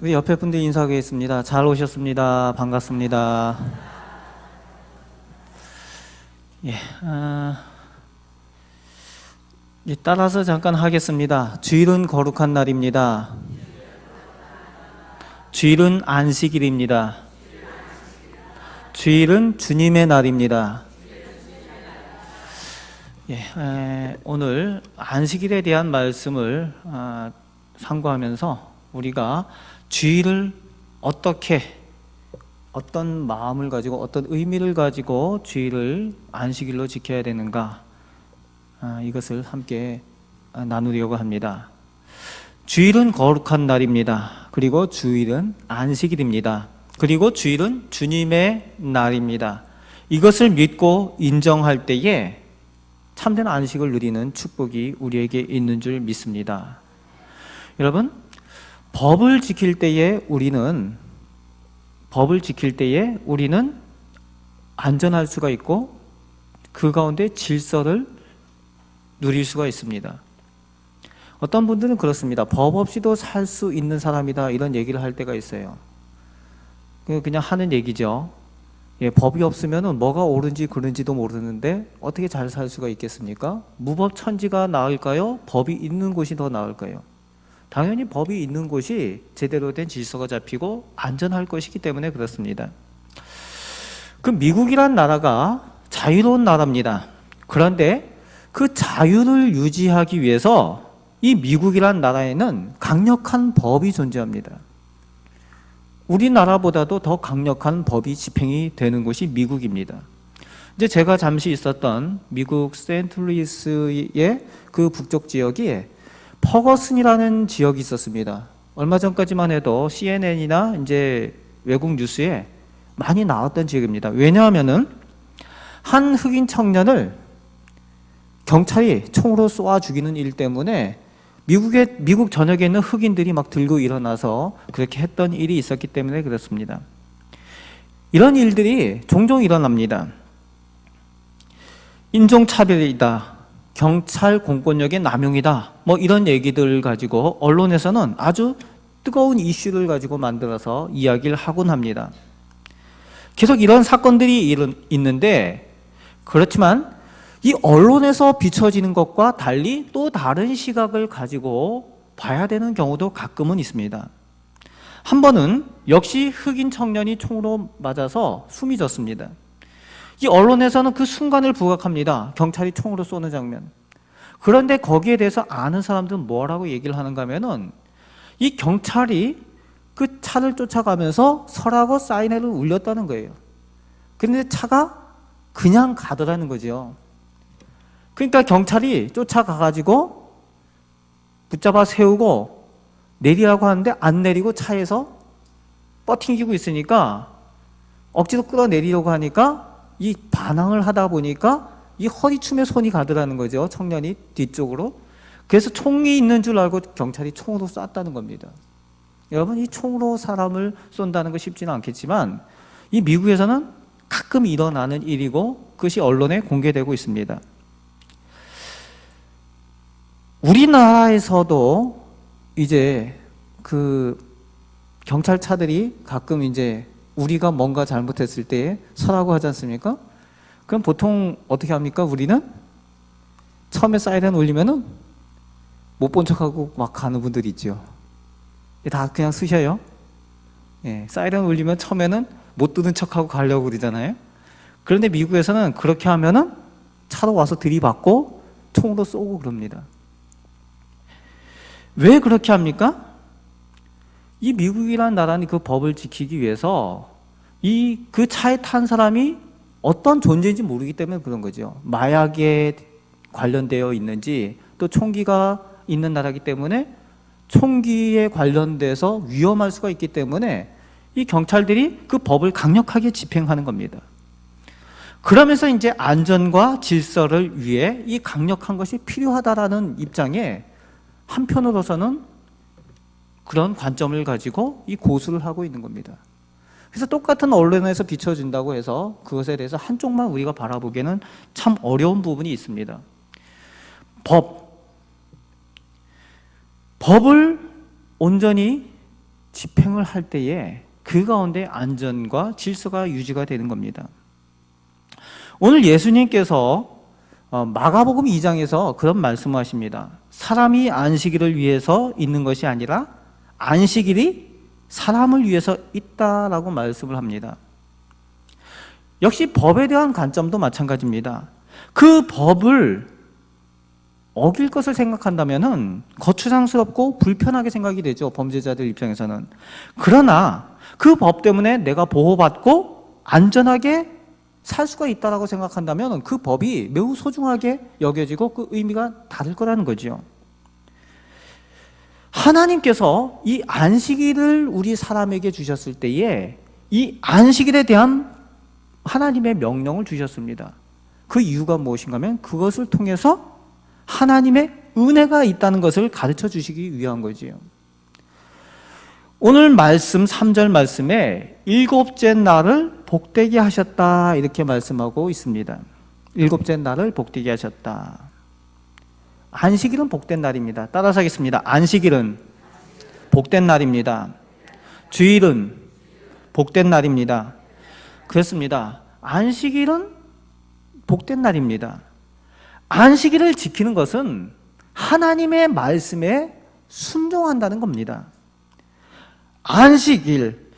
우리 옆에 분들 인사하겠습니다. 잘 오셨습니다. 반갑습니다. 예, 따라서 잠깐 하겠습니다. 주일은 거룩한 날입니다. 주일은 안식일입니다. 주일은 주님의 날입니다. 예, 오늘 안식일에 대한 말씀을 상고하면서 우리가 주일을 어떻게, 어떤 마음을 가지고, 어떤 의미를 가지고 주일을 안식일로 지켜야 되는가, 이것을 함께 나누려고 합니다. 주일은 거룩한 날입니다. 그리고 주일은 안식일입니다. 그리고 주일은 주님의 날입니다. 이것을 믿고 인정할 때에 참된 안식을 누리는 축복이 우리에게 있는 줄 믿습니다. 여러분, 법을 지킬 때에 우리는 안전할 수가 있고 그 가운데 질서를 누릴 수가 있습니다. 어떤 분들은 그렇습니다. 법 없이도 살 수 있는 사람이다, 이런 얘기를 할 때가 있어요. 그냥 하는 얘기죠. 법이 없으면 뭐가 옳은지 그른지도 모르는데 어떻게 잘 살 수가 있겠습니까? 무법천지가 나을까요? 법이 있는 곳이 더 나을까요? 당연히 법이 있는 곳이 제대로 된 질서가 잡히고 안전할 것이기 때문에 그렇습니다. 그 미국이란 나라가 자유로운 나라입니다. 그런데 그 자유를 유지하기 위해서 이 미국이란 나라에는 강력한 법이 존재합니다. 우리나라보다도 더 강력한 법이 집행이 되는 곳이 미국입니다. 이제 제가 잠시 있었던 미국 세인트루이스의 그 북쪽 지역이 퍼거슨이라는 지역이 있었습니다. 얼마 전까지만 해도 CNN이나 이제 외국 뉴스에 많이 나왔던 지역입니다. 왜냐하면은 한 흑인 청년을 경찰이 총으로 쏘아 죽이는 일 때문에 미국 전역에 있는 흑인들이 막 들고 일어나서 그렇게 했던 일이 있었기 때문에 그렇습니다. 이런 일들이 종종 일어납니다. 인종차별이다, 경찰 공권력의 남용이다, 뭐 이런 얘기들 가지고 언론에서는 아주 뜨거운 이슈를 가지고 만들어서 이야기를 하곤 합니다. 계속 이런 사건들이 있는데, 그렇지만 이 언론에서 비춰지는 것과 달리 또 다른 시각을 가지고 봐야 되는 경우도 가끔은 있습니다. 한 번은 역시 흑인 청년이 총으로 맞아서 숨이 졌습니다. 이 언론에서는 그 순간을 부각합니다. 경찰이 총으로 쏘는 장면. 그런데 거기에 대해서 아는 사람들은 뭐라고 얘기를 하는가 하면은 이 경찰이 그 차를 쫓아가면서 서라고 사이렌을 울렸다는 거예요. 그런데 차가 그냥 가더라는 거죠. 그러니까 경찰이 쫓아가가지고 붙잡아 세우고 내리라고 하는데 안 내리고 차에서 뻗팅기고 있으니까 억지로 끌어내리려고 하니까 이 반항을 하다 보니까 이 허리춤에 손이 가더라는 거죠. 청년이 뒤쪽으로. 그래서 총이 있는 줄 알고 경찰이 총으로 쐈다는 겁니다. 여러분, 이 총으로 사람을 쏜다는 거 쉽지는 않겠지만 이 미국에서는 가끔 일어나는 일이고 그것이 언론에 공개되고 있습니다. 우리나라에서도 이제 그 경찰차들이 가끔 이제 우리가 뭔가 잘못했을 때 서라고 하지 않습니까? 그럼 보통 어떻게 합니까? 우리는 처음에 사이렌 울리면은 못 본 척하고 막 가는 분들이 있죠. 다 그냥 쓰셔요. 사이렌 울리면 처음에는 못 듣는 척하고 가려고 그러잖아요. 그런데 미국에서는 그렇게 하면은 차로 와서 들이받고 총으로 쏘고 그럽니다. 왜 그렇게 합니까? 이 미국이라는 나라는 그 법을 지키기 위해서 그 차에 탄 사람이 어떤 존재인지 모르기 때문에 그런 거죠. 마약에 관련되어 있는지, 또 총기가 있는 나라이기 때문에 총기에 관련돼서 위험할 수가 있기 때문에 이 경찰들이 그 법을 강력하게 집행하는 겁니다. 그러면서 이제 안전과 질서를 위해 이 강력한 것이 필요하다라는 입장에 한편으로서는 그런 관점을 가지고 이 고수를 하고 있는 겁니다. 그래서 똑같은 언론에서 비춰진다고 해서 그것에 대해서 한쪽만 우리가 바라보기에는 참 어려운 부분이 있습니다. 법을 온전히 집행을 할 때에 그 가운데 안전과 질서가 유지가 되는 겁니다. 오늘 예수님께서 마가복음 2장에서 그런 말씀을 하십니다. 사람이 안식일을 위해서 있는 것이 아니라 안식일이 사람을 위해서 있다라고 말씀을 합니다. 역시 법에 대한 관점도 마찬가지입니다. 그 법을 어길 것을 생각한다면 거추장스럽고 불편하게 생각이 되죠. 범죄자들 입장에서는. 그러나 그 법 때문에 내가 보호받고 안전하게 살 수가 있다고 생각한다면 그 법이 매우 소중하게 여겨지고 그 의미가 다를 거라는 거죠. 하나님께서 이 안식일을 우리 사람에게 주셨을 때에 이 안식일에 대한 하나님의 명령을 주셨습니다. 그 이유가 무엇인가 하면 그것을 통해서 하나님의 은혜가 있다는 것을 가르쳐 주시기 위한 거지요. 오늘 말씀 3절 말씀에 일곱째 날을 복되게 하셨다 이렇게 말씀하고 있습니다. 일곱째 날을 복되게 하셨다. 안식일은 복된 날입니다. 따라서 하겠습니다. 안식일은 복된 날입니다. 주일은 복된 날입니다. 그렇습니다. 안식일은 복된 날입니다. 안식일을 지키는 것은 하나님의 말씀에 순종한다는 겁니다. 안식일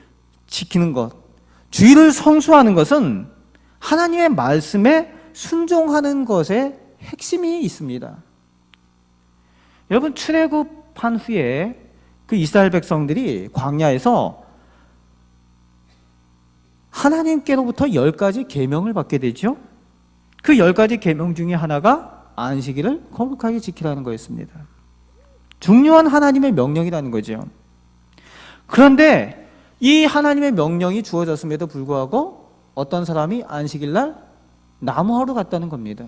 지키는 것, 주일을 성수하는 것은 하나님의 말씀에 순종하는 것에 핵심이 있습니다. 여러분, 출애굽한 후에 그 이스라엘 백성들이 광야에서 하나님께로부터 10가지 계명을 받게 되죠. 그 10가지 계명 중에 하나가 안식일을 거룩하게 지키라는 거였습니다. 중요한 하나님의 명령이라는 거죠. 그런데 이 하나님의 명령이 주어졌음에도 불구하고 어떤 사람이 안식일 날 나무하러 갔다는 겁니다.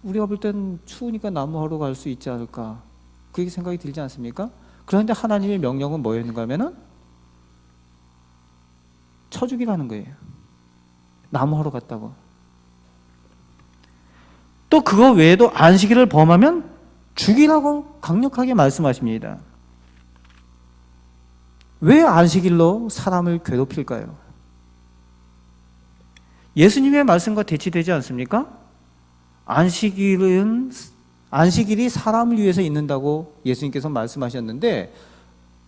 우리가 볼 땐 추우니까 나무하러 갈 수 있지 않을까, 그렇게 생각이 들지 않습니까? 그런데 하나님의 명령은 뭐였는가 하면은 쳐죽이라는 거예요. 나무하러 갔다고. 또 그거 외에도 안식일을 범하면 죽이라고 강력하게 말씀하십니다. 왜 안식일로 사람을 괴롭힐까요? 예수님의 말씀과 대치되지 않습니까? 안식일이 사람을 위해서 있는다고 예수님께서 말씀하셨는데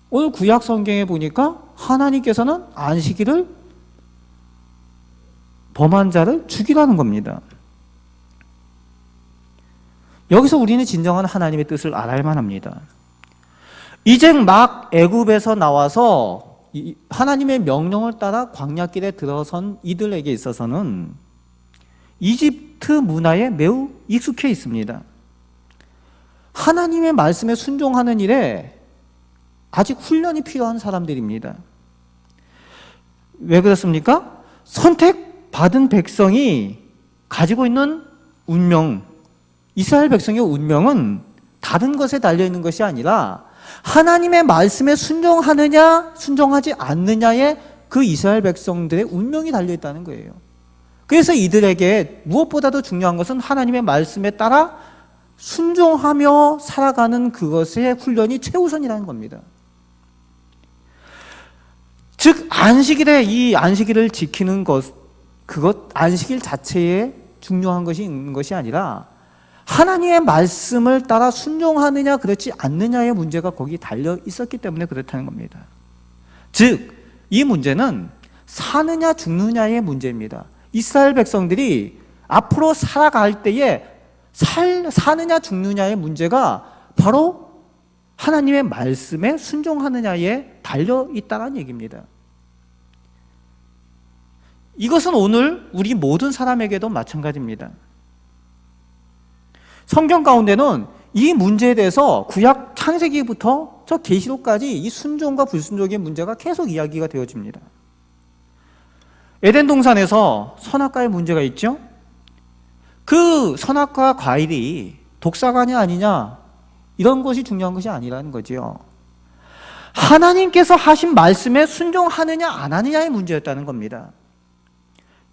오늘 구약 성경에 보니까 하나님께서는 안식일을 범한 자를 죽이라는 겁니다. 여기서 우리는 진정한 하나님의 뜻을 알아야만 합니다. 이제 막 애굽에서 나와서 하나님의 명령을 따라 광야길에 들어선 이들에게 있어서는 이집트 문화에 매우 익숙해 있습니다. 하나님의 말씀에 순종하는 일에 아직 훈련이 필요한 사람들입니다. 왜 그렇습니까? 선택받은 백성이 가지고 있는 운명, 이스라엘 백성의 운명은 다른 것에 달려있는 것이 아니라 하나님의 말씀에 순종하느냐 순종하지 않느냐에 그 이스라엘 백성들의 운명이 달려있다는 거예요. 그래서 이들에게 무엇보다도 중요한 것은 하나님의 말씀에 따라 순종하며 살아가는 그것의 훈련이 최우선이라는 겁니다. 즉 안식일에 이 안식일을 지키는 그것 안식일 자체에 중요한 것이 있는 것이 아니라 하나님의 말씀을 따라 순종하느냐 그렇지 않느냐의 문제가 거기 달려 있었기 때문에 그렇다는 겁니다. 즉 이 문제는 사느냐 죽느냐의 문제입니다. 이스라엘 백성들이 앞으로 살아갈 때에 사느냐 죽느냐의 문제가 바로 하나님의 말씀에 순종하느냐에 달려 있다는 얘기입니다. 이것은 오늘 우리 모든 사람에게도 마찬가지입니다. 성경 가운데는 이 문제에 대해서 구약 창세기부터 저 계시록까지 이 순종과 불순종의 문제가 계속 이야기가 되어집니다. 에덴 동산에서 선악과의 문제가 있죠. 그 선악과 과일이 독사가냐 아니냐 이런 것이 중요한 것이 아니라는 거지요. 하나님께서 하신 말씀에 순종하느냐 안 하느냐의 문제였다는 겁니다.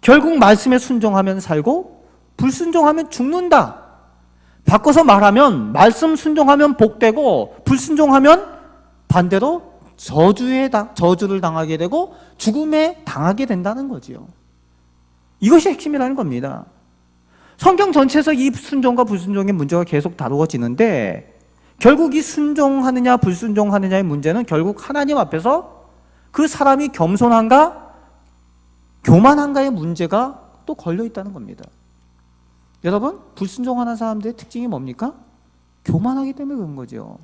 결국 말씀에 순종하면 살고 불순종하면 죽는다. 바꿔서 말하면 말씀 순종하면 복되고 불순종하면 반대로 저주를 당하게 되고 죽음에 당하게 된다는 거지요. 이것이 핵심이라는 겁니다. 성경 전체에서 이 순종과 불순종의 문제가 계속 다루어지는데 결국 이 순종하느냐 불순종하느냐의 문제는 결국 하나님 앞에서 그 사람이 겸손한가 교만한가의 문제가 또 걸려 있다는 겁니다. 여러분, 불순종하는 사람들의 특징이 뭡니까? 교만하기 때문에 그런 거죠.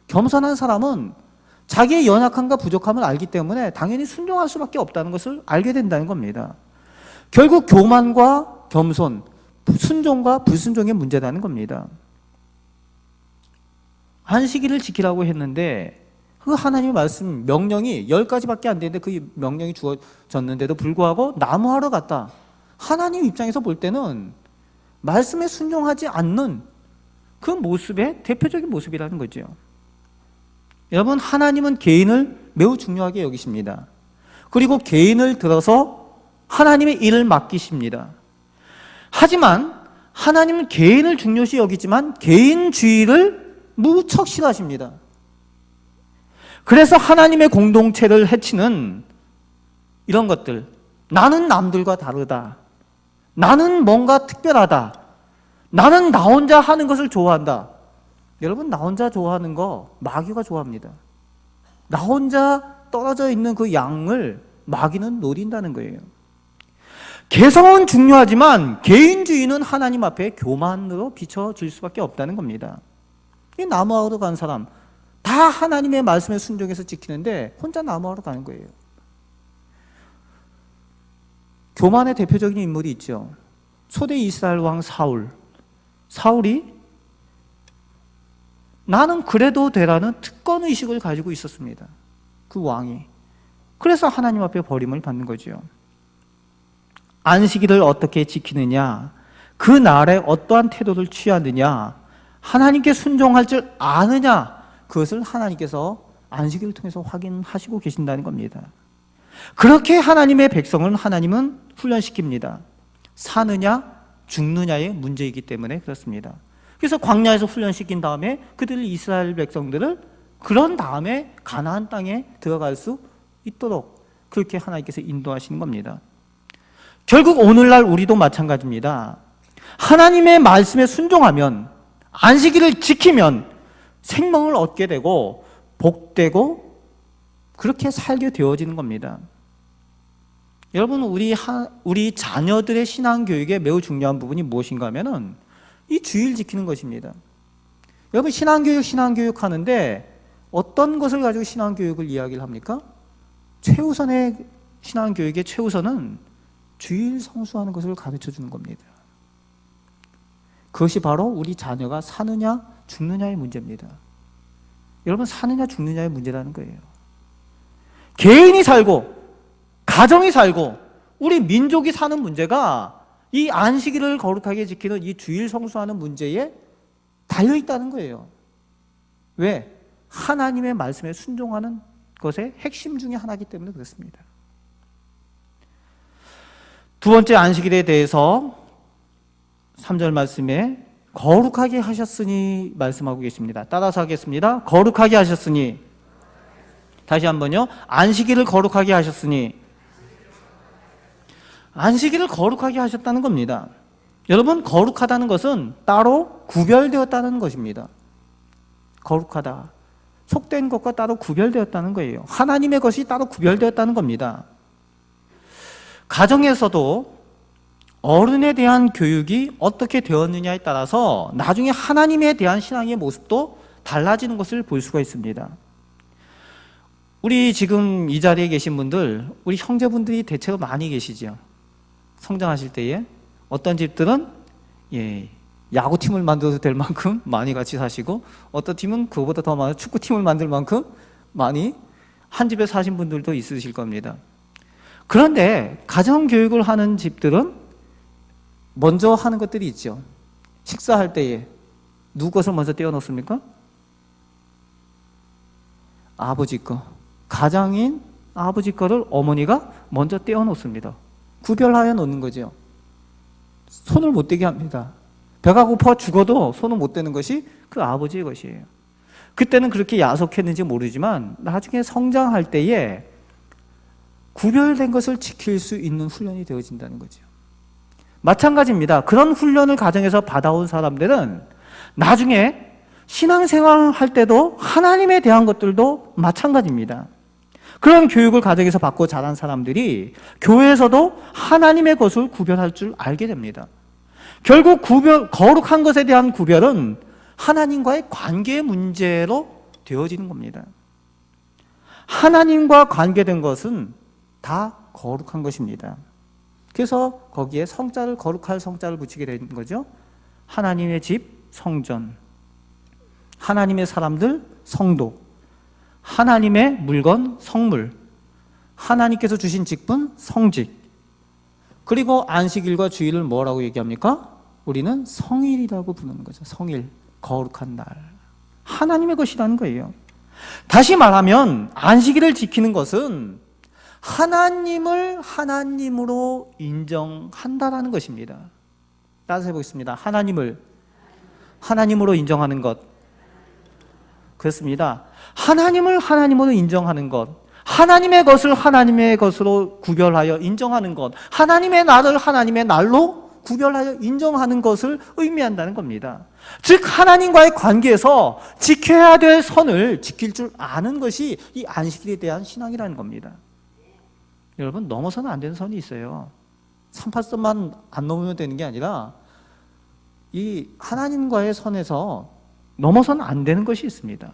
겸손한 사람은 자기의 연약함과 부족함을 알기 때문에 당연히 순종할 수밖에 없다는 것을 알게 된다는 겁니다. 결국 교만과 겸손, 순종과 불순종의 문제라는 겁니다. 안식일을 지키라고 했는데 그 하나님의 말씀, 명령이 10가지밖에 안 되는데 그 명령이 주어졌는데도 불구하고 나무하러 갔다. 하나님 입장에서 볼 때는 말씀에 순종하지 않는 그 모습의 대표적인 모습이라는 거죠. 여러분, 하나님은 개인을 매우 중요하게 여기십니다. 그리고 개인을 들어서 하나님의 일을 맡기십니다. 하지만 하나님은 개인을 중요시 여기지만 개인주의를 무척 싫어하십니다. 그래서 하나님의 공동체를 해치는 이런 것들, 나는 남들과 다르다, 나는 뭔가 특별하다, 나는 나 혼자 하는 것을 좋아한다. 여러분, 나 혼자 좋아하는 거 마귀가 좋아합니다. 나 혼자 떨어져 있는 그 양을 마귀는 노린다는 거예요. 개성은 중요하지만 개인주의는 하나님 앞에 교만으로 비춰질 수밖에 없다는 겁니다. 이 나무하러 간 사람 다 하나님의 말씀에 순종해서 지키는데 혼자 나무하러 가는 거예요. 교만의 대표적인 인물이 있죠. 초대 이스라엘 왕 사울이 나는 그래도 되라는 특권의식을 가지고 있었습니다. 그 왕이. 그래서 하나님 앞에 버림을 받는 거죠. 안식일을 어떻게 지키느냐, 그 날에 어떠한 태도를 취하느냐, 하나님께 순종할 줄 아느냐, 그것을 하나님께서 안식일을 통해서 확인하시고 계신다는 겁니다. 그렇게 하나님의 백성을 하나님은 훈련시킵니다. 사느냐 죽느냐의 문제이기 때문에 그렇습니다. 그래서 광야에서 훈련시킨 다음에 그들 이스라엘 백성들을 그런 다음에 가나안 땅에 들어갈 수 있도록 그렇게 하나님께서 인도하시는 겁니다. 결국 오늘날 우리도 마찬가지입니다. 하나님의 말씀에 순종하면, 안식일을 지키면 생명을 얻게 되고 복되고 그렇게 살게 되어지는 겁니다. 여러분, 우리 자녀들의 신앙교육에 매우 중요한 부분이 무엇인가 하면은 이 주일 지키는 것입니다. 여러분, 신앙교육 하는데 어떤 것을 가지고 신앙교육을 이야기를 합니까? 최우선의 신앙교육의 최우선은 주일 성수하는 것을 가르쳐 주는 겁니다. 그것이 바로 우리 자녀가 사느냐 죽느냐의 문제입니다. 여러분, 사느냐 죽느냐의 문제라는 거예요. 개인이 살고 가정이 살고 우리 민족이 사는 문제가 이 안식일을 거룩하게 지키는 이 주일 성수하는 문제에 달려있다는 거예요. 왜? 하나님의 말씀에 순종하는 것의 핵심 중에 하나이기 때문에 그렇습니다. 두 번째 안식일에 대해서 3절 말씀에 거룩하게 하셨으니 말씀하고 계십니다. 따라서 하겠습니다. 거룩하게 하셨으니. 다시 한번요. 안식일을 거룩하게 하셨으니. 안식일을 거룩하게 하셨다는 겁니다. 여러분, 거룩하다는 것은 따로 구별되었다는 것입니다. 거룩하다. 속된 것과 따로 구별되었다는 거예요. 하나님의 것이 따로 구별되었다는 겁니다. 가정에서도 어른에 대한 교육이 어떻게 되었느냐에 따라서 나중에 하나님에 대한 신앙의 모습도 달라지는 것을 볼 수가 있습니다. 우리 지금 이 자리에 계신 분들, 우리 형제분들이 대체로 많이 계시죠. 성장하실 때에 어떤 집들은 야구팀을 만들어도 될 만큼 많이 같이 사시고, 어떤 팀은 그거보다 더 많은 축구팀을 만들 만큼 많이 한 집에 사신 분들도 있으실 겁니다. 그런데 가정교육을 하는 집들은 먼저 하는 것들이 있죠. 식사할 때에 누구 것을 먼저 떼어놓습니까? 아버지 거. 가장인 아버지 거를 어머니가 먼저 떼어놓습니다. 구별하여 놓는 거죠. 손을 못 대게 합니다. 배가 고파 죽어도 손을 못 대는 것이 그 아버지의 것이에요. 그때는 그렇게 야속했는지 모르지만 나중에 성장할 때에 구별된 것을 지킬 수 있는 훈련이 되어진다는 거죠. 마찬가지입니다. 그런 훈련을 가정에서 받아온 사람들은 나중에 신앙생활을 할 때도 하나님에 대한 것들도 마찬가지입니다. 그런 교육을 가정에서 받고 자란 사람들이 교회에서도 하나님의 것을 구별할 줄 알게 됩니다. 결국 거룩한 것에 대한 구별은 하나님과의 관계 문제로 되어지는 겁니다. 하나님과 관계된 것은 다 거룩한 것입니다. 그래서 거기에 성자를, 거룩할 성자를 붙이게 된 거죠. 하나님의 집, 성전, 하나님의 사람들, 성도, 하나님의 물건, 성물, 하나님께서 주신 직분, 성직, 그리고 안식일과 주일을 뭐라고 얘기합니까? 우리는 성일이라고 부르는 거죠. 성일, 거룩한 날, 하나님의 것이라는 거예요. 다시 말하면 안식일을 지키는 것은 하나님을 하나님으로 인정한다라는 것입니다. 따라서 해보겠습니다. 하나님을 하나님으로 인정하는 것. 그렇습니다. 하나님을 하나님으로 인정하는 것, 하나님의 것을 하나님의 것으로 구별하여 인정하는 것, 하나님의 날을 하나님의 날로 구별하여 인정하는 것을 의미한다는 겁니다. 즉 하나님과의 관계에서 지켜야 될 선을 지킬 줄 아는 것이 이 안식일에 대한 신앙이라는 겁니다. 여러분, 넘어서는 안 되는 선이 있어요. 38선만 안 넘으면 되는 게 아니라 이 하나님과의 선에서 넘어서는 안 되는 것이 있습니다.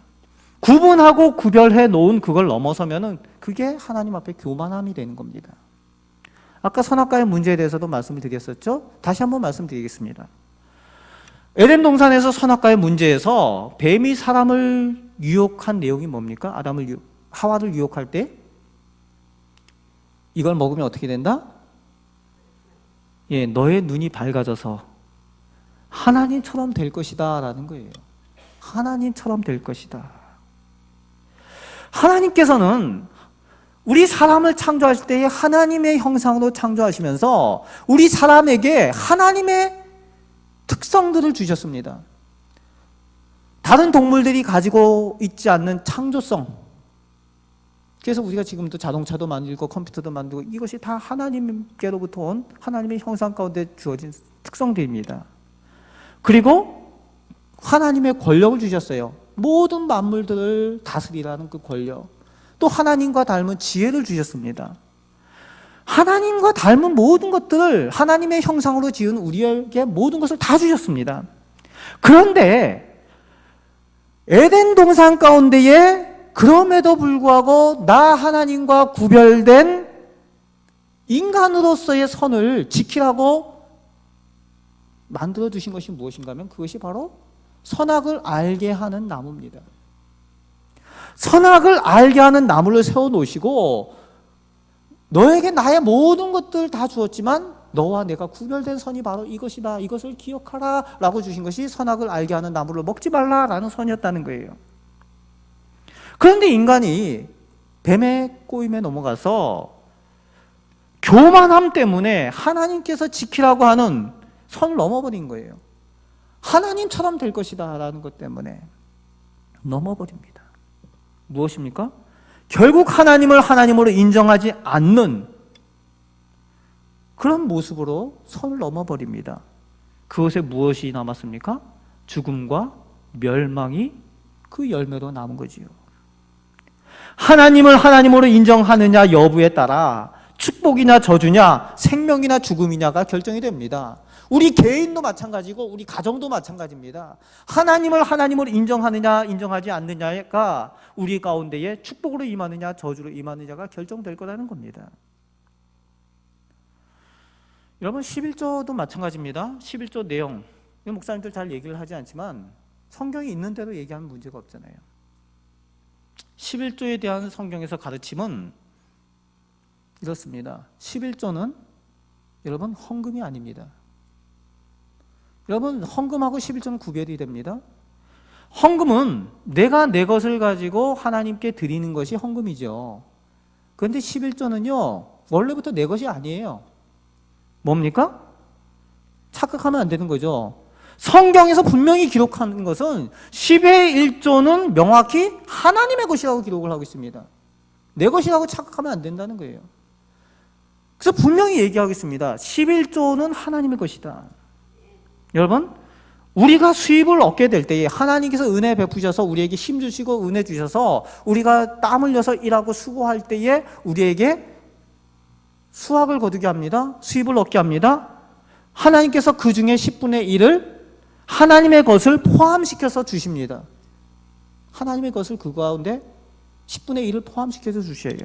구분하고 구별해 놓은 그걸 넘어서면은 그게 하나님 앞에 교만함이 되는 겁니다. 아까 선악과의 문제에 대해서도 말씀을 드렸었죠? 다시 한번 말씀드리겠습니다. 에덴 동산에서 선악과의 문제에서 뱀이 사람을 유혹한 내용이 뭡니까? 하와를 유혹할 때 이걸 먹으면 어떻게 된다? 너의 눈이 밝아져서 하나님처럼 될 것이다 라는 거예요. 하나님처럼 될 것이다. 하나님께서는 우리 사람을 창조하실 때에 하나님의 형상으로 창조하시면서 우리 사람에게 하나님의 특성들을 주셨습니다. 다른 동물들이 가지고 있지 않는 창조성. 그래서 우리가 지금도 자동차도 만들고 컴퓨터도 만들고 이것이 다 하나님께로부터 온 하나님의 형상 가운데 주어진 특성들입니다. 그리고 하나님의 권력을 주셨어요. 모든 만물들을 다스리라는 그 권력. 또 하나님과 닮은 지혜를 주셨습니다. 하나님과 닮은 모든 것들을 하나님의 형상으로 지은 우리에게 모든 것을 다 주셨습니다. 그런데 에덴 동산 가운데에 그럼에도 불구하고 나 하나님과 구별된 인간으로서의 선을 지키라고 만들어 주신 것이 무엇인가 하면 그것이 바로 선악을 알게 하는 나무입니다. 선악을 알게 하는 나무를 세워놓으시고 너에게 나의 모든 것들 다 주었지만 너와 내가 구별된 선이 바로 이것이다. 이것을 기억하라 라고 주신 것이 선악을 알게 하는 나무를 먹지 말라라는 선이었다는 거예요. 그런데 인간이 뱀의 꼬임에 넘어가서 교만함 때문에 하나님께서 지키라고 하는 선을 넘어버린 거예요. 하나님처럼 될 것이다 라는 것 때문에 넘어버립니다. 무엇입니까? 결국 하나님을 하나님으로 인정하지 않는 그런 모습으로 선을 넘어버립니다. 그것에 무엇이 남았습니까? 죽음과 멸망이 그 열매로 남은 거지요. 하나님을 하나님으로 인정하느냐 여부에 따라 축복이냐 저주냐 생명이나 죽음이냐가 결정이 됩니다. 우리 개인도 마찬가지고 우리 가정도 마찬가지입니다. 하나님을 하나님으로 인정하느냐 인정하지 않느냐가 우리 가운데에 축복으로 임하느냐 저주로 임하느냐가 결정될 거라는 겁니다. 여러분 11조도 마찬가지입니다. 11조 내용 목사님들 잘 얘기를 하지 않지만 성경이 있는 대로 얘기하면 문제가 없잖아요. 11조에 대한 성경에서 가르침은 이렇습니다. 11조는 여러분 헌금이 아닙니다. 여러분 헌금하고 11조는 구별이 됩니다. 헌금은 내가 내 것을 가지고 하나님께 드리는 것이 헌금이죠. 그런데 11조는요 원래부터 내 것이 아니에요. 뭡니까? 착각하면 안 되는 거죠. 성경에서 분명히 기록하는 것은 10의 1조는 명확히 하나님의 것이라고 기록을 하고 있습니다. 내 것이라고 착각하면 안 된다는 거예요. 그래서 분명히 얘기하고 있습니다. 11조는 하나님의 것이다. 여러분, 우리가 수입을 얻게 될 때에 하나님께서 은혜 베푸셔서 우리에게 힘 주시고 은혜 주셔서 우리가 땀 흘려서 일하고 수고할 때에 우리에게 수확을 거두게 합니다. 수입을 얻게 합니다. 하나님께서 그 중에 10분의 1을 하나님의 것을 포함시켜서 주십니다. 하나님의 것을 그 가운데 10분의 1을 포함시켜서 주셔요.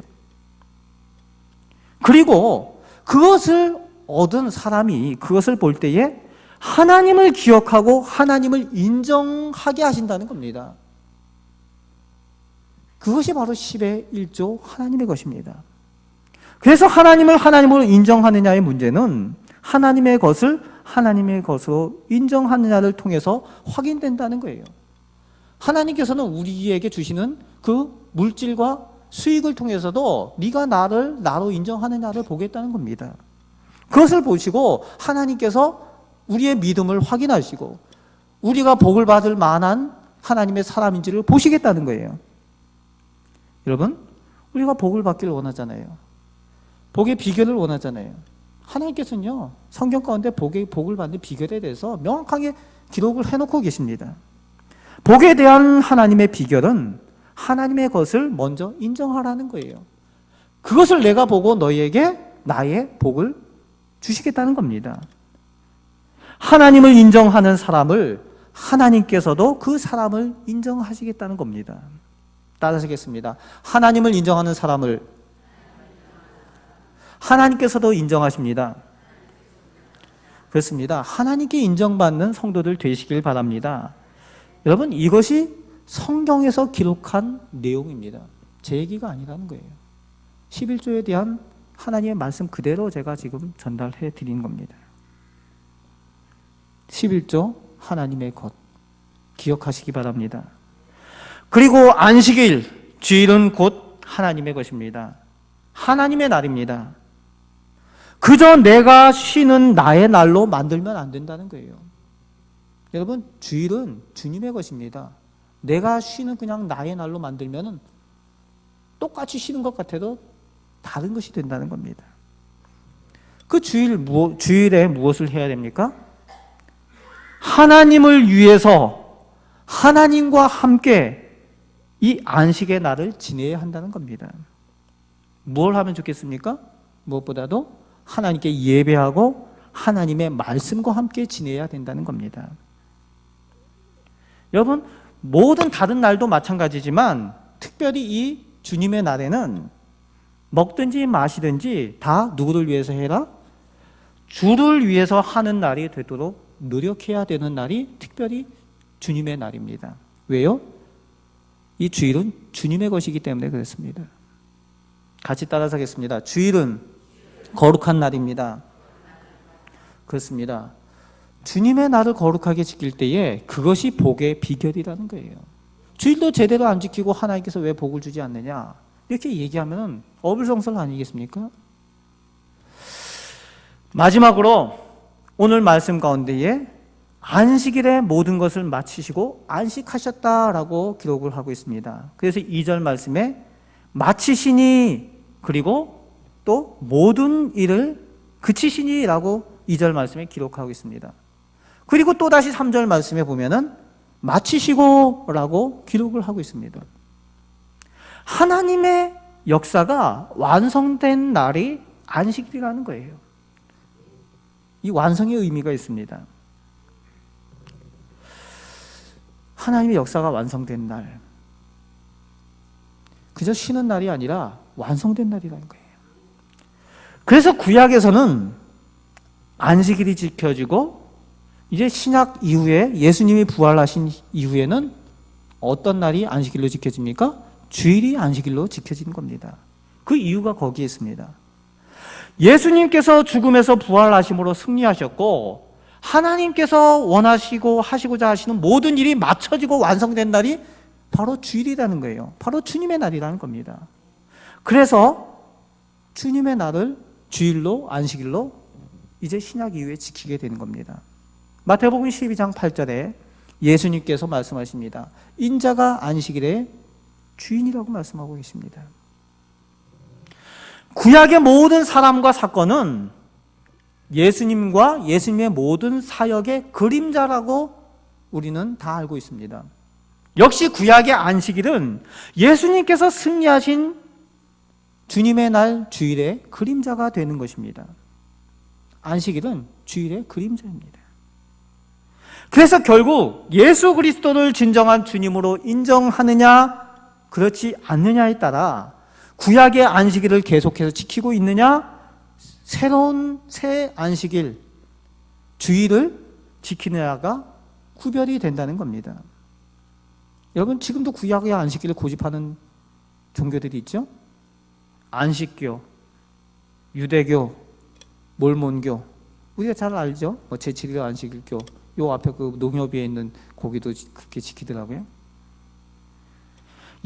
그리고 그것을 얻은 사람이 그것을 볼 때에 하나님을 기억하고 하나님을 인정하게 하신다는 겁니다. 그것이 바로 10의 1조 하나님의 것입니다. 그래서 하나님을 하나님으로 인정하느냐의 문제는 하나님의 것을 하나님의 것으로 인정하느냐를 통해서 확인된다는 거예요. 하나님께서는 우리에게 주시는 그 물질과 수익을 통해서도 네가 나를 나로 인정하느냐를 보겠다는 겁니다. 그것을 보시고 하나님께서 우리의 믿음을 확인하시고 우리가 복을 받을 만한 하나님의 사람인지를 보시겠다는 거예요. 여러분, 우리가 복을 받기를 원하잖아요. 복의 비결을 원하잖아요. 하나님께서는요, 성경 가운데 복을 받는 비결에 대해서 명확하게 기록을 해놓고 계십니다. 복에 대한 하나님의 비결은 하나님의 것을 먼저 인정하라는 거예요. 그것을 내가 보고 너희에게 나의 복을 주시겠다는 겁니다. 하나님을 인정하는 사람을 하나님께서도 그 사람을 인정하시겠다는 겁니다. 따라하시겠습니다. 하나님을 인정하는 사람을 하나님께서도 인정하십니다. 그렇습니다. 하나님께 인정받는 성도들 되시길 바랍니다. 여러분, 이것이 성경에서 기록한 내용입니다. 제 얘기가 아니라는 거예요. 11조에 대한 하나님의 말씀 그대로 제가 지금 전달해 드린 겁니다. 11조 하나님의 것 기억하시기 바랍니다. 그리고 안식일, 주일은 곧 하나님의 것입니다. 하나님의 날입니다. 그저 내가 쉬는 나의 날로 만들면 안 된다는 거예요. 여러분, 주일은 주님의 것입니다. 내가 쉬는 그냥 나의 날로 만들면 똑같이 쉬는 것 같아도 다른 것이 된다는 겁니다. 그 주일에 무엇을 해야 됩니까? 하나님을 위해서 하나님과 함께 이 안식의 날을 지내야 한다는 겁니다. 뭘 하면 좋겠습니까? 무엇보다도 하나님께 예배하고 하나님의 말씀과 함께 지내야 된다는 겁니다. 여러분, 모든 다른 날도 마찬가지지만 특별히 이 주님의 날에는 먹든지 마시든지 다 누구를 위해서 해라? 주를 위해서 하는 날이 되도록 노력해야 되는 날이 특별히 주님의 날입니다. 왜요? 이 주일은 주님의 것이기 때문에 그렇습니다. 같이 따라서 하겠습니다. 주일은 거룩한 날입니다. 그렇습니다. 주님의 날을 거룩하게 지킬 때에 그것이 복의 비결이라는 거예요. 주일도 제대로 안 지키고 하나님께서 왜 복을 주지 않느냐 이렇게 얘기하면 어불성설 아니겠습니까? 마지막으로 오늘 말씀 가운데에 안식일에 모든 것을 마치시고 안식하셨다라고 기록을 하고 있습니다. 그래서 2절 말씀에 마치시니 그리고 또 모든 일을 그치시니 라고 2절 말씀에 기록하고 있습니다. 그리고 또다시 3절 말씀에 보면은 마치시고 라고 기록을 하고 있습니다. 하나님의 역사가 완성된 날이 안식일이라는 거예요. 이 완성의 의미가 있습니다. 하나님의 역사가 완성된 날, 그저 쉬는 날이 아니라 완성된 날이라는 거예요. 그래서 구약에서는 안식일이 지켜지고 이제 신약 이후에 예수님이 부활하신 이후에는 어떤 날이 안식일로 지켜집니까? 주일이 안식일로 지켜지는 겁니다. 그 이유가 거기에 있습니다. 예수님께서 죽음에서 부활하심으로 승리하셨고 하나님께서 원하시고 하시고자 하시는 모든 일이 맞춰지고 완성된 날이 바로 주일이라는 거예요. 바로 주님의 날이라는 겁니다. 그래서 주님의 날을 주일로 안식일로 이제 신약 이후에 지키게 되는 겁니다. 마태복음 12장 8절에 예수님께서 말씀하십니다. 인자가 안식일의 주인이라고 말씀하고 계십니다. 구약의 모든 사람과 사건은 예수님과 예수님의 모든 사역의 그림자라고 우리는 다 알고 있습니다. 역시 구약의 안식일은 예수님께서 승리하신 주님의 날 주일의 그림자가 되는 것입니다. 안식일은 주일의 그림자입니다. 그래서 결국 예수 그리스도를 진정한 주님으로 인정하느냐 그렇지 않느냐에 따라 구약의 안식일을 계속해서 지키고 있느냐, 새로운 새 안식일 주일을 지키느냐가 구별이 된다는 겁니다. 여러분, 지금도 구약의 안식일을 고집하는 종교들이 있죠? 안식교, 유대교, 몰몬교, 우리가 잘 알죠? 제7일 안식일교, 요 앞에 그 농협에 있는 거기도 그렇게 지키더라고요.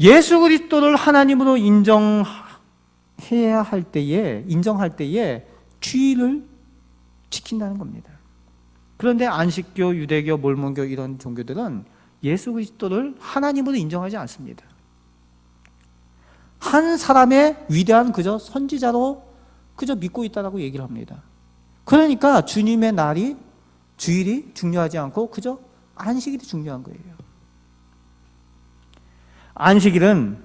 예수 그리스도를 하나님으로 인정할 때에 주일을 지킨다는 겁니다. 그런데 안식교, 유대교, 몰몬교 이런 종교들은 예수 그리스도를 하나님으로 인정하지 않습니다. 한 사람의 위대한 그저 선지자로 그저 믿고 있다라고 얘기를 합니다. 그러니까 주님의 날이 주일이 중요하지 않고 그저 안식일이 중요한 거예요. 안식일은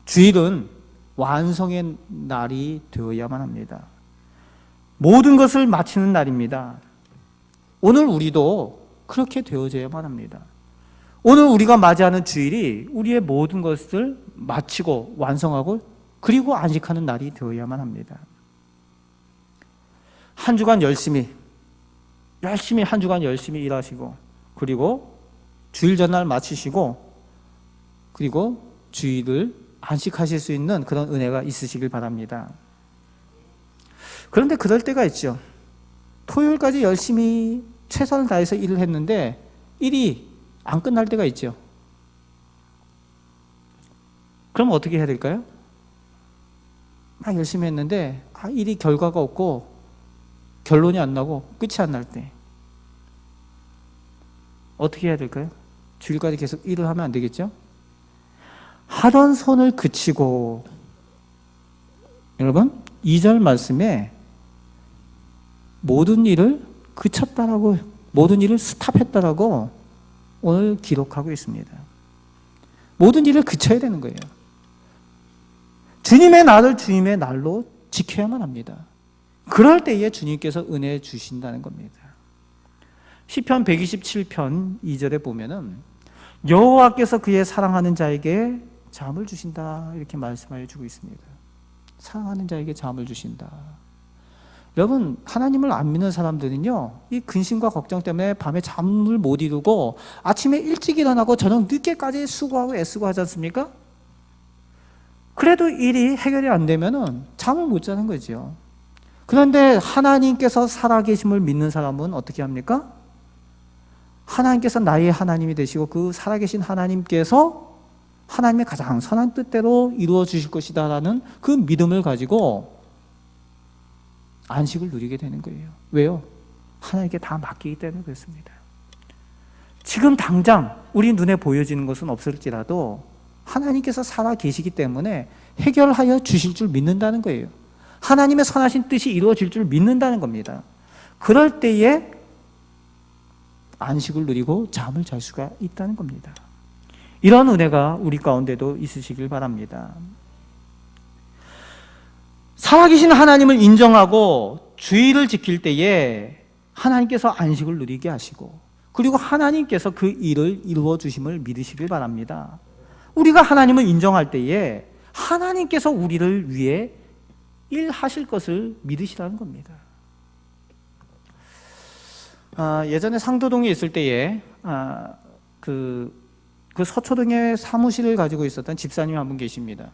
주일은 완성의 날이 되어야만 합니다. 모든 것을 마치는 날입니다. 오늘 우리도 그렇게 되어져야만 합니다. 오늘 우리가 맞이하는 주일이 우리의 모든 것을 마치고 완성하고 그리고 안식하는 날이 되어야만 합니다. 한 주간 열심히 한 주간 열심히 일하시고 그리고 주일 전날 마치시고 그리고 주일을 안식하실 수 있는 그런 은혜가 있으시길 바랍니다. 그런데 그럴 때가 있죠. 토요일까지 열심히 최선을 다해서 일을 했는데 일이 안 끝날 때가 있죠. 그럼 어떻게 해야 될까요? 막 열심히 했는데 일이 결과가 없고 결론이 안 나고 끝이 안 날 때 어떻게 해야 될까요? 주일까지 계속 일을 하면 안 되겠죠? 하던 손을 그치고, 여러분 2절 말씀에 모든 일을 그쳤다라고, 모든 일을 스탑했다라고 오늘 기록하고 있습니다. 모든 일을 그쳐야 되는 거예요. 주님의 날을 주님의 날로 지켜야만 합니다. 그럴 때에 주님께서 은혜 주신다는 겁니다. 시편 127편 2절에 보면은 여호와께서 그의 사랑하는 자에게 잠을 주신다 이렇게 말씀하여 주고 있습니다. 사랑하는 자에게 잠을 주신다. 여러분, 하나님을 안 믿는 사람들은요, 이 근심과 걱정 때문에 밤에 잠을 못 이루고 아침에 일찍 일어나고 저녁 늦게까지 수고하고 애쓰고 하지 않습니까? 그래도 일이 해결이 안 되면은 잠을 못 자는 거죠. 그런데 하나님께서 살아계심을 믿는 사람은 어떻게 합니까? 하나님께서 나의 하나님이 되시고 그 살아계신 하나님께서 하나님의 가장 선한 뜻대로 이루어 주실 것이다 라는 그 믿음을 가지고 안식을 누리게 되는 거예요. 왜요? 하나님께 다 맡기기 때문에 그렇습니다. 지금 당장 우리 눈에 보여지는 것은 없을지라도 하나님께서 살아 계시기 때문에 해결하여 주실 줄 믿는다는 거예요. 하나님의 선하신 뜻이 이루어질 줄 믿는다는 겁니다. 그럴 때에 안식을 누리고 잠을 잘 수가 있다는 겁니다. 이런 은혜가 우리 가운데도 있으시길 바랍니다. 살아계신 하나님을 인정하고 주의를 지킬 때에 하나님께서 안식을 누리게 하시고 그리고 하나님께서 그 일을 이루어 주심을 믿으시길 바랍니다. 우리가 하나님을 인정할 때에 하나님께서 우리를 위해 일하실 것을 믿으시라는 겁니다. 예전에 상도동에 있을 때에 그 서초동에 사무실을 가지고 있었던 집사님이 한 분 계십니다.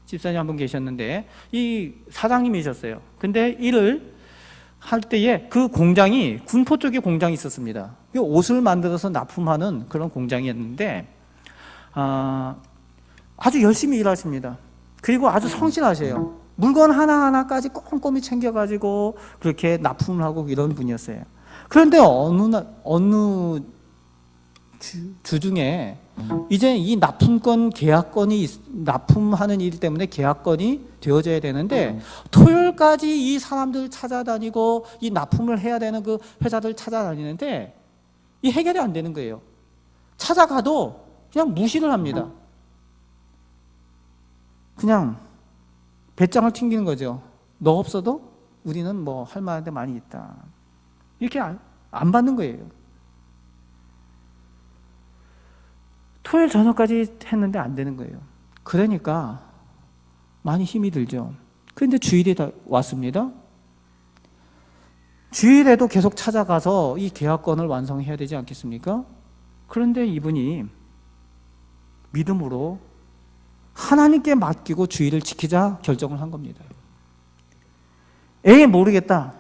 집사님 한 분 계셨는데 이 사장님이셨어요. 근데 일을 할 때에 그 공장이 군포 쪽에 공장이 있었습니다. 옷을 만들어서 납품하는 그런 공장이었는데 아주 열심히 일하십니다. 그리고 아주 성실하세요. 물건 하나하나까지 꼼꼼히 챙겨가지고 그렇게 납품을 하고 이런 분이었어요. 그런데 어느 주 중에 이제 이 납품권 계약건이 납품하는 일 때문에 계약건이 되어져야 되는데 토요일까지 이 사람들 찾아다니고 이 납품을 해야 되는 그 회사들 찾아다니는데 이 해결이 안 되는 거예요. 찾아가도 그냥 무시를 합니다. 그냥 배짱을 튕기는 거죠. 너 없어도 우리는 뭐 할 만한 데 많이 있다. 이렇게 안 받는 거예요. 토요일 저녁까지 했는데 안 되는 거예요. 그러니까 많이 힘이 들죠. 그런데 주일이 다 왔습니다. 주일에도 계속 찾아가서 이 계약건을 완성해야 되지 않겠습니까? 그런데 이분이 믿음으로 하나님께 맡기고 주일을 지키자 결정을 한 겁니다. 에이 모르겠다.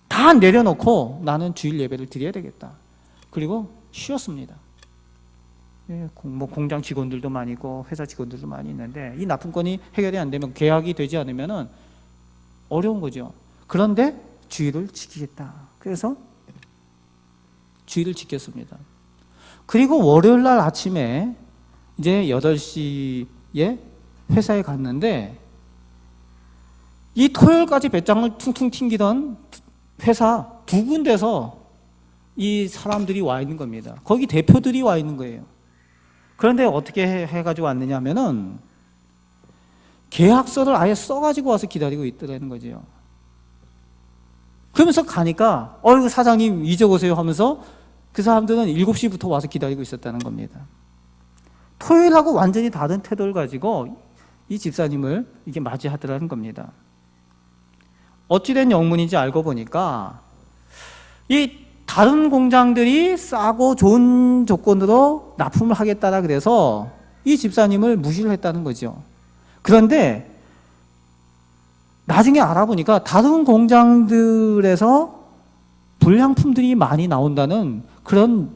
다 내려놓고 나는 주일 예배를 드려야 되겠다. 그리고 쉬었습니다. 뭐 공장 직원들도 많이 있고 회사 직원들도 많이 있는데 이 납품권이 해결이 안 되면 계약이 되지 않으면 어려운 거죠. 그런데 주일을 지키겠다. 그래서 주일을 지켰습니다. 그리고 월요일 날 아침에 이제 8시에 회사에 갔는데 이 토요일까지 배짱을 퉁퉁 튕기던 회사 2군데서 이 사람들이 와 있는 겁니다. 거기 대표들이 와 있는 거예요. 그런데 어떻게 해가지고 왔느냐 하면은 계약서를 아예 써가지고 와서 기다리고 있더라는 거죠. 그러면서 가니까 어이구 사장님 이제 오세요 하면서 그 사람들은 7시부터 와서 기다리고 있었다는 겁니다. 토요일하고 완전히 다른 태도를 가지고 이 집사님을 이렇게 맞이하더라는 겁니다. 어찌된 영문인지 알고 보니까 이 다른 공장들이 싸고 좋은 조건으로 납품을 하겠다라 그래서 이 집사님을 무시를 했다는 거죠. 그런데 나중에 알아보니까 다른 공장들에서 불량품들이 많이 나온다는 그런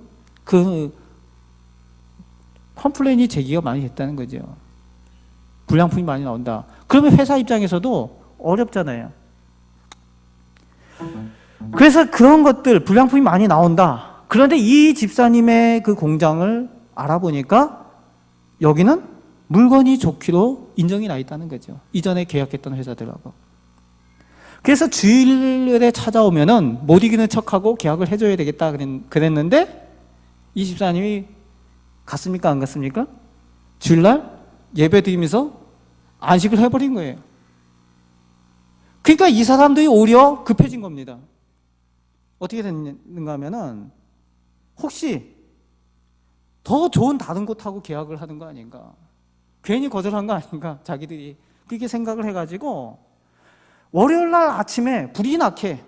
컴플레인이 제기가 많이 됐다는 거죠. 불량품이 많이 나온다. 그러면 회사 입장에서도 어렵잖아요. 그래서 그런 것들, 불량품이 많이 나온다. 그런데 이 집사님의 그 공장을 알아보니까 여기는 물건이 좋기로 인정이 나 있다는 거죠. 이전에 계약했던 회사들하고. 그래서 주일에 찾아오면은 못 이기는 척하고 계약을 해줘야 되겠다 그랬는데 이 집사님이 갔습니까? 안 갔습니까? 주일날 예배 드리면서 안식을 해버린 거예요. 그러니까 이 사람들이 오히려 급해진 겁니다. 어떻게 됐는가 하면은 혹시 더 좋은 다른 곳하고 계약을 하는 거 아닌가, 괜히 거절한 거 아닌가, 자기들이 그렇게 생각을 해가지고 월요일날 아침에 불이 나게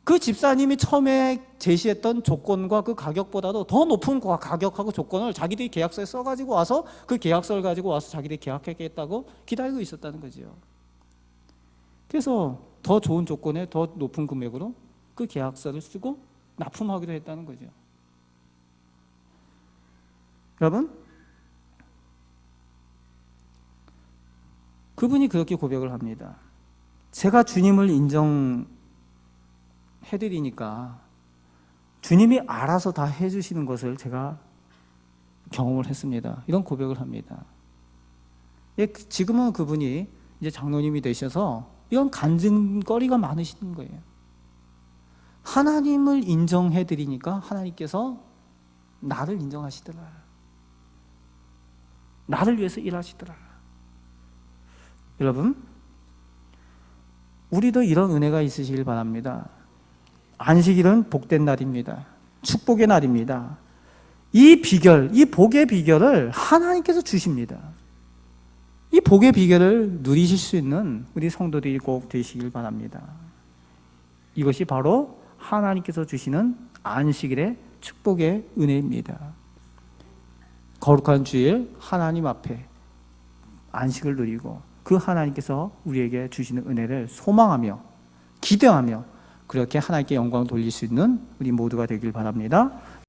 그 집사님이 처음에 제시했던 조건과 그 가격보다도 더 높은 가격하고 조건을 자기들이 계약서에 써가지고 와서 그 계약서를 가지고 와서 자기들이 계약하겠다고 기다리고 있었다는 거죠. 그래서 더 좋은 조건에 더 높은 금액으로 그 계약서를 쓰고 납품하기로 했다는 거죠. 여러분, 그분이 그렇게 고백을 합니다. 제가 주님을 인정해드리니까 주님이 알아서 다 해주시는 것을 제가 경험을 했습니다. 이런 고백을 합니다. 지금은 그분이 이제 장로님이 되셔서 이런 간증거리가 많으신 거예요. 하나님을 인정해드리니까 하나님께서 나를 인정하시더라. 나를 위해서 일하시더라. 여러분, 우리도 이런 은혜가 있으시길 바랍니다. 안식일은 복된 날입니다. 축복의 날입니다. 이 비결, 이 복의 비결을 하나님께서 주십니다. 이 복의 비결을 누리실 수 있는 우리 성도들이 꼭 되시길 바랍니다. 이것이 바로 하나님께서 주시는 안식일의 축복의 은혜입니다. 거룩한 주일 하나님 앞에 안식을 누리고 그 하나님께서 우리에게 주시는 은혜를 소망하며 기대하며 그렇게 하나님께 영광 돌릴 수 있는 우리 모두가 되길 바랍니다.